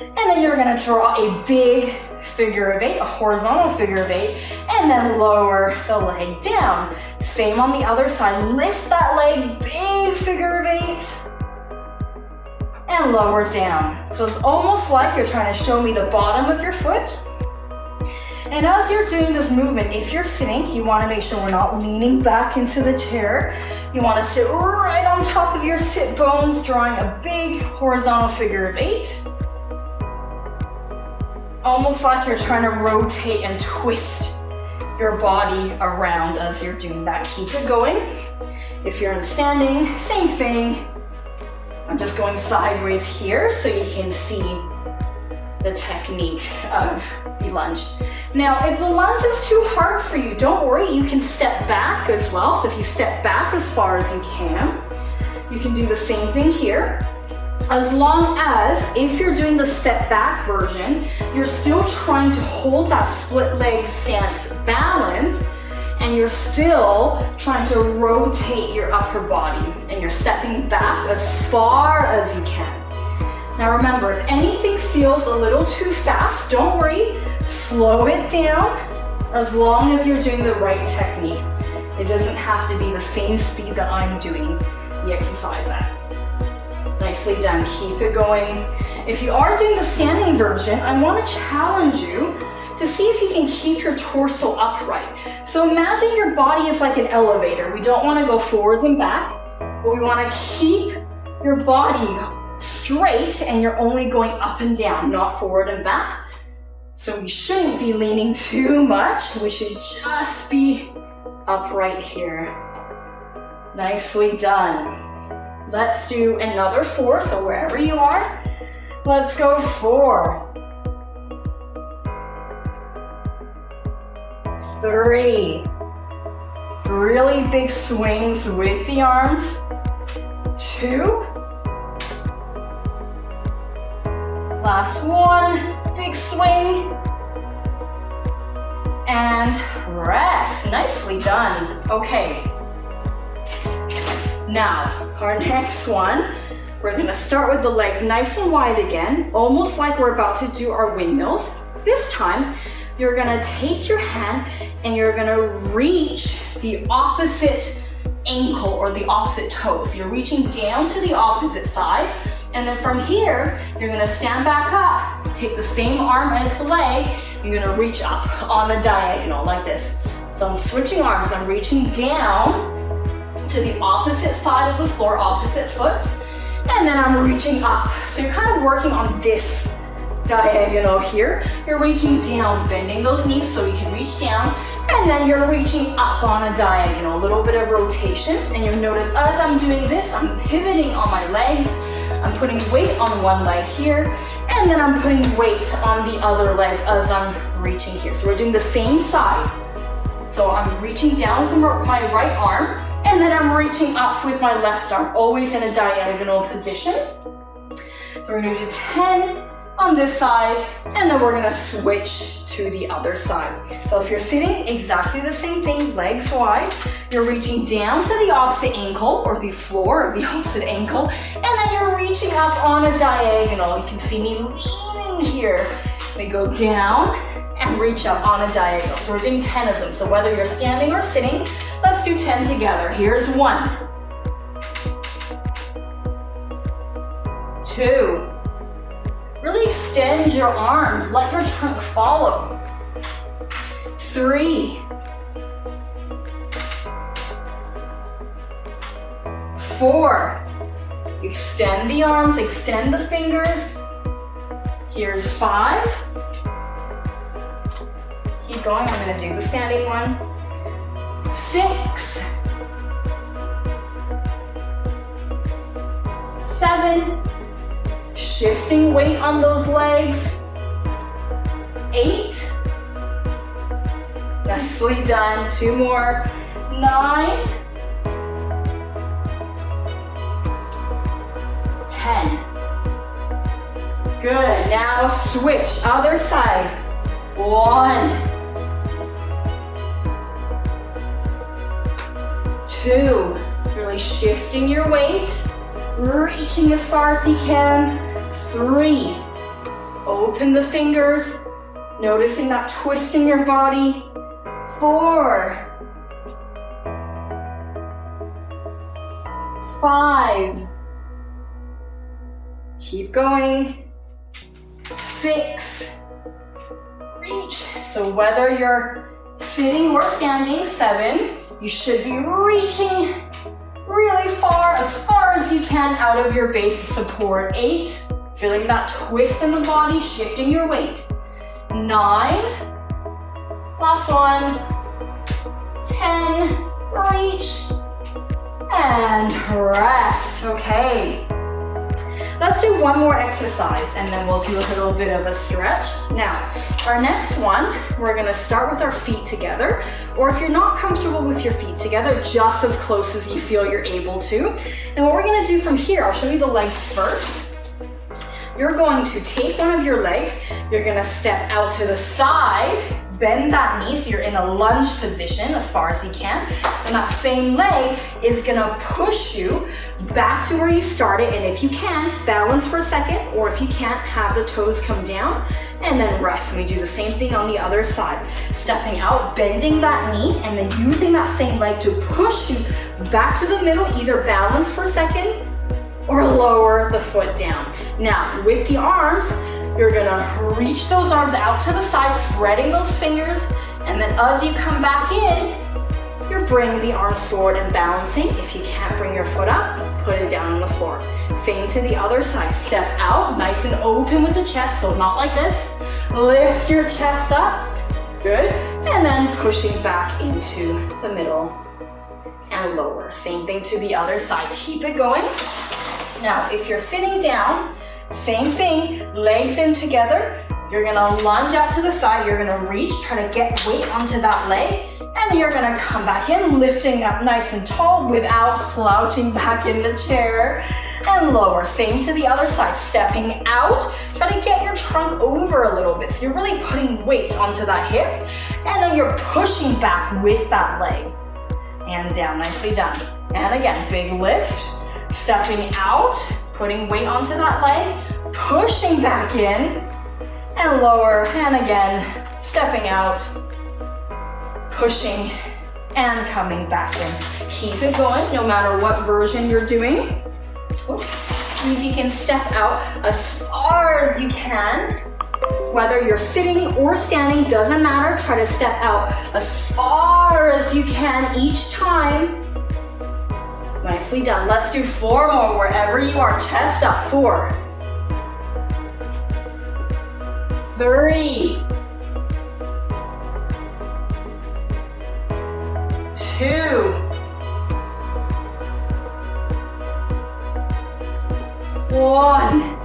And then you're going to draw a big figure of 8, a horizontal figure of 8, and then lower the leg down. Same on the other side. Lift that leg, big figure of 8, and lower down. So it's almost like you're trying to show me the bottom of your foot. And as you're doing this movement, if you're sitting, you want to make sure we're not leaning back into the chair. You want to sit right on top of your sit bones, drawing a big horizontal figure of 8. Almost like you're trying to rotate and twist your body around as you're doing that. Keep it going. If you're in standing, same thing. I'm just going sideways here so you can see the technique of the lunge. Now, if the lunge is too hard for you, don't worry, you can step back as well. So if you step back as far as you can do the same thing here. As long as, if you're doing the step back version, you're still trying to hold that split leg stance balance, and you're still trying to rotate your upper body, and you're stepping back as far as you can. Now remember, if anything feels a little too fast, don't worry, slow it down as long as you're doing the right technique. It doesn't have to be the same speed that I'm doing the exercise at. Nicely done, keep it going. If you are doing the standing version, I want to challenge you to see if you can keep your torso upright. So imagine your body is like an elevator. We don't want to go forwards and back, but we want to keep your body straight, and you're only going up and down, not forward and back. So we shouldn't be leaning too much. We should just be upright here. Nicely done. Let's do another 4, so wherever you are, let's go 4. 3. Really big swings with the arms. 2. Last one, big swing. And rest, nicely done. Okay. Now, our next one, we're gonna start with the legs nice and wide again, almost like we're about to do our windmills. This time, you're gonna take your hand and you're gonna reach the opposite ankle or the opposite toe. So you're reaching down to the opposite side, and then from here, you're gonna stand back up, take the same arm as the leg, you're gonna reach up on a diagonal like this. So I'm switching arms, I'm reaching down to the opposite side of the floor, opposite foot, and then I'm reaching up. So you're kind of working on this diagonal here. You're reaching down, bending those knees so you can reach down, and then you're reaching up on a diagonal, a little bit of rotation. And you'll notice as I'm doing this, I'm pivoting on my legs, I'm putting weight on one leg here, and and then I'm putting weight on the other leg as I'm reaching here. So we're doing the same side. So I'm reaching down with my right arm, and then I'm reaching up with my left arm, always in a diagonal position. So we're gonna do 10 on this side, and then we're gonna switch to the other side. So if you're sitting, exactly the same thing, legs wide. You're reaching down to the opposite ankle, or the floor of the opposite ankle, and then you're reaching up on a diagonal. You can see me leaning here. We go down and reach up on a diagonal. So we're doing 10 of them. So whether you're standing or sitting, let's do 10 together. Here's 1, 2. Really extend your arms, let your trunk follow. 3, 4. Extend the arms, extend the fingers. Here's 5. Keep going, I'm gonna do the standing one. 6, 7, shifting weight on those legs. 8, nicely done, 2 more. 9, 10. Good, now switch, other side. 1, 2, really shifting your weight, reaching as far as you can. 3, open the fingers, noticing that twist in your body. 4, 5, keep going. 6, reach. So whether you're sitting or standing, 7, you should be reaching really far as you can out of your base of support. 8, feeling that twist in the body, shifting your weight. 9, last one. 10, reach, and rest. Okay. Let's do one more exercise and then we'll do a little bit of a stretch. Now, our next one, we're gonna start with our feet together, or if you're not comfortable with your feet together, just as close as you feel you're able to. And what we're gonna do from here, I'll show you the legs first. You're going to take one of your legs, you're gonna step out to the side, bend that knee so you're in a lunge position as far as you can, and that same leg is gonna push you back to where you started, and if you can, balance for a second, or if you can't, have the toes come down and then rest. And we do the same thing on the other side, stepping out, bending that knee, and then using that same leg to push you back to the middle, either balance for a second or lower the foot down. Now, with the arms, you're gonna reach those arms out to the side, spreading those fingers, and then as you come back in, you're bringing the arms forward and balancing. If you can't bring your foot up, put it down on the floor. Same to the other side. Step out, nice and open with the chest, so not like this. Lift your chest up, good, and then pushing back into the middle and lower. Same thing to the other side. Keep it going. Now, if you're sitting down, same thing, legs in together. You're gonna lunge out to the side, you're gonna reach, try to get weight onto that leg, and then you're gonna come back in, lifting up nice and tall without slouching back in the chair, and lower. Same to the other side, stepping out, try to get your trunk over a little bit. So you're really putting weight onto that hip, and then you're pushing back with that leg. And down, nicely done. And again, big lift, stepping out, putting weight onto that leg, pushing back in, and lower, and again, stepping out, pushing, and coming back in. Keep it going, no matter what version you're doing. Oops. See if you can step out as far as you can. Whether you're sitting or standing, doesn't matter. Try to step out as far as you can each time. Nicely done. Let's do 4 more wherever you are. Chest up. 4, 3, 2, 1.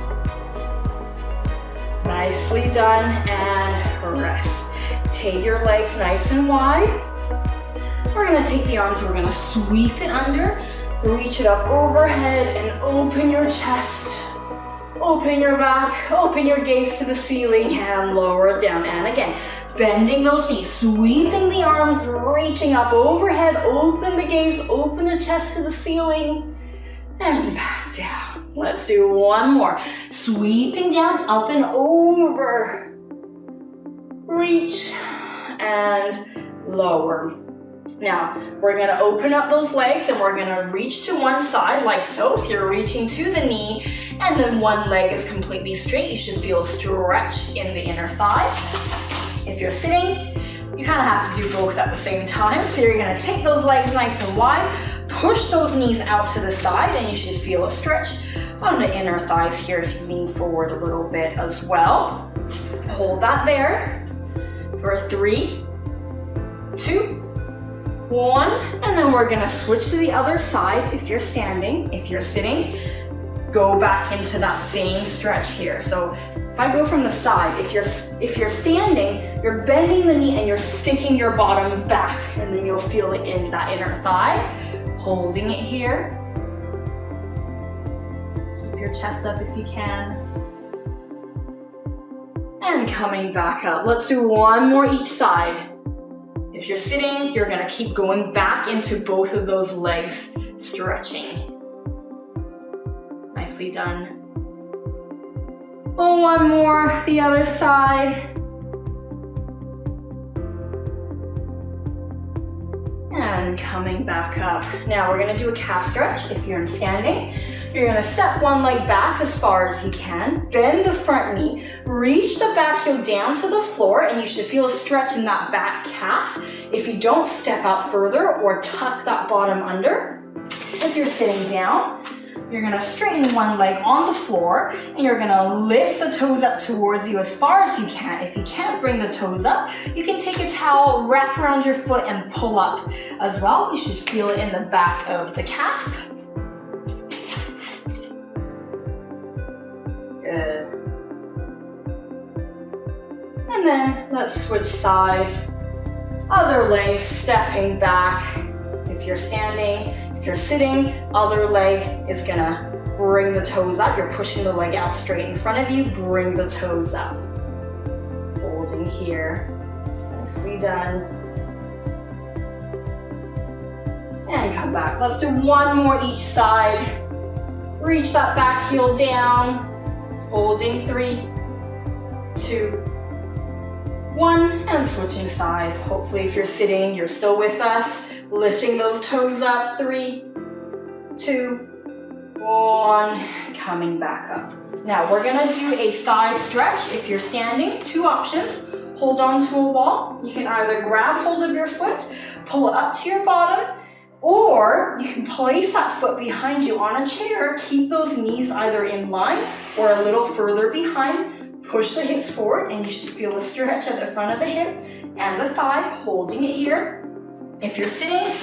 Nicely done, and rest. Take your legs nice and wide. We're gonna take the arms, we're gonna sweep it under, reach it up overhead, and open your chest. Open your back, open your gaze to the ceiling, and lower it down. And again, bending those knees, sweeping the arms, reaching up overhead, open the gaze, open the chest to the ceiling, and back down. Let's do one more. Sweeping down, up and over. Reach, and lower. Now, we're gonna open up those legs and we're gonna reach to one side like so. So you're reaching to the knee and then one leg is completely straight. You should feel a stretch in the inner thigh. If you're sitting, you kind of have to do both at the same time. So you're gonna take those legs nice and wide, push those knees out to the side, and you should feel a stretch on the inner thighs here if you lean forward a little bit as well. Hold that there for 3, 2, 1, and then we're gonna switch to the other side. If you're standing, if you're sitting, go back into that same stretch here. So if I go from the side, if you're standing, you're bending the knee and you're sticking your bottom back, and then you'll feel it in that inner thigh. Holding it here. Keep your chest up if you can. And coming back up. Let's do one more each side. If you're sitting, you're gonna keep going back into both of those legs, stretching. Nicely done. Oh, one more, the other side. And coming back up. Now we're gonna do a calf stretch. If you're standing, you're gonna step one leg back as far as you can, bend the front knee, reach the back heel down to the floor, and you should feel a stretch in that back calf. If you don't, step out further or tuck that bottom under. If you're sitting down, you're gonna straighten one leg on the floor and you're gonna lift the toes up towards you as far as you can. If you can't bring the toes up, you can take a towel, wrap around your foot and pull up as well. You should feel it in the back of the calf. Good. And then let's switch sides. Other leg stepping back. If you're standing, if you're sitting, other leg is gonna bring the toes up. You're pushing the leg out straight in front of you. Bring the toes up. Holding here. Nicely done. And come back. Let's do one more each side. Reach that back heel down. Holding 3, 2, 1, and switching sides. Hopefully if you're sitting, you're still with us. Lifting those toes up, 3, 2, 1, coming back up. Now we're gonna do a thigh stretch. If you're standing, 2 options. Hold on to a wall. You can either grab hold of your foot, pull it up to your bottom, or you can place that foot behind you on a chair. Keep those knees either in line or a little further behind. Push the hips forward and you should feel a stretch at the front of the hip and the thigh, holding it here. If you're sitting,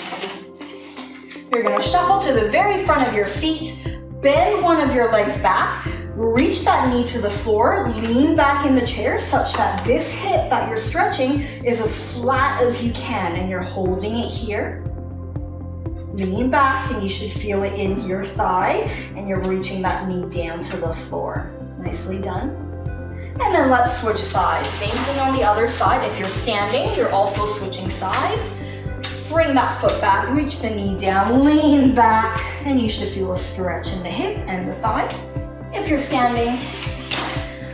you're gonna shuffle to the very front of your seat, bend one of your legs back, reach that knee to the floor, lean back in the chair such that this hip that you're stretching is as flat as you can, and you're holding it here. Lean back and you should feel it in your thigh, and you're reaching that knee down to the floor. Nicely done. And then let's switch sides. Same thing on the other side. If you're standing, you're also switching sides. Bring that foot back, reach the knee down, lean back, and you should feel a stretch in the hip and the thigh. If you're standing,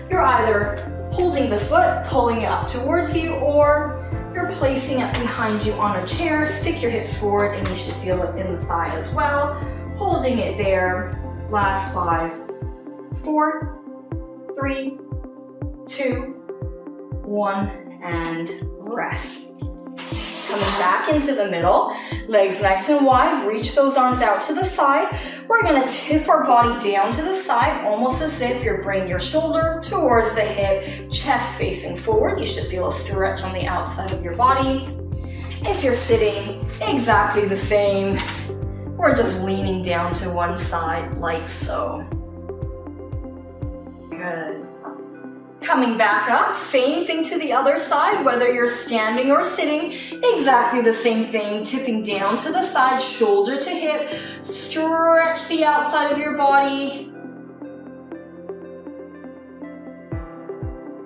you're either holding the foot, pulling it up towards you, or you're placing it behind you on a chair. Stick your hips forward and you should feel it in the thigh as well. Holding it there. Last 5, 4, 3, 2, 1, and rest. Coming back into the middle, legs nice and wide, reach those arms out to the side. We're gonna tip our body down to the side, almost as if you're bringing your shoulder towards the hip, chest facing forward. You should feel a stretch on the outside of your body. If you're sitting, exactly the same. We're just leaning down to one side like so. Good. Coming back up, same thing to the other side, whether you're standing or sitting, exactly the same thing, tipping down to the side, shoulder to hip, stretch the outside of your body,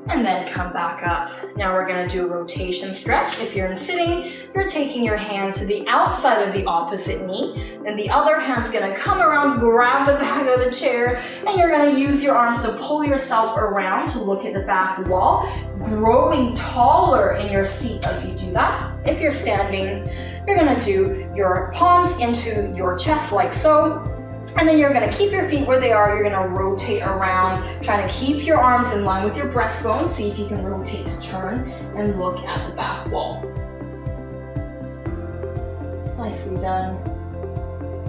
and then come back up. Now we're gonna do a rotation stretch. If you're in sitting, you're taking your hand to the outside of the opposite knee, and the other hand's gonna come around, grab the back of the chair, and you're gonna use your arms to pull yourself around to look at the back wall, growing taller in your seat as you do that. If you're standing, you're gonna do your palms into your chest like so, and then you're gonna keep your feet where they are. You're gonna rotate around, trying to keep your arms in line with your breastbone. See if you can rotate to turn and look at the back wall. Nicely done.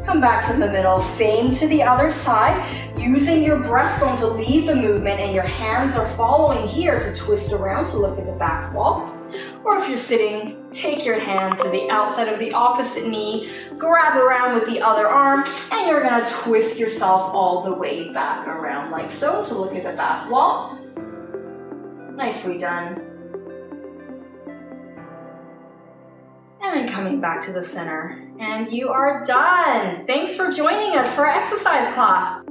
Come back to the middle, same to the other side, using your breastbone to lead the movement, and your hands are following here to twist around to look at the back wall. Or if you're sitting, take your hand to the outside of the opposite knee, grab around with the other arm, and you're gonna twist yourself all the way back around like so to look at the back wall. Nicely done. And then coming back to the center. And you are done. Thanks for joining us for our exercise class.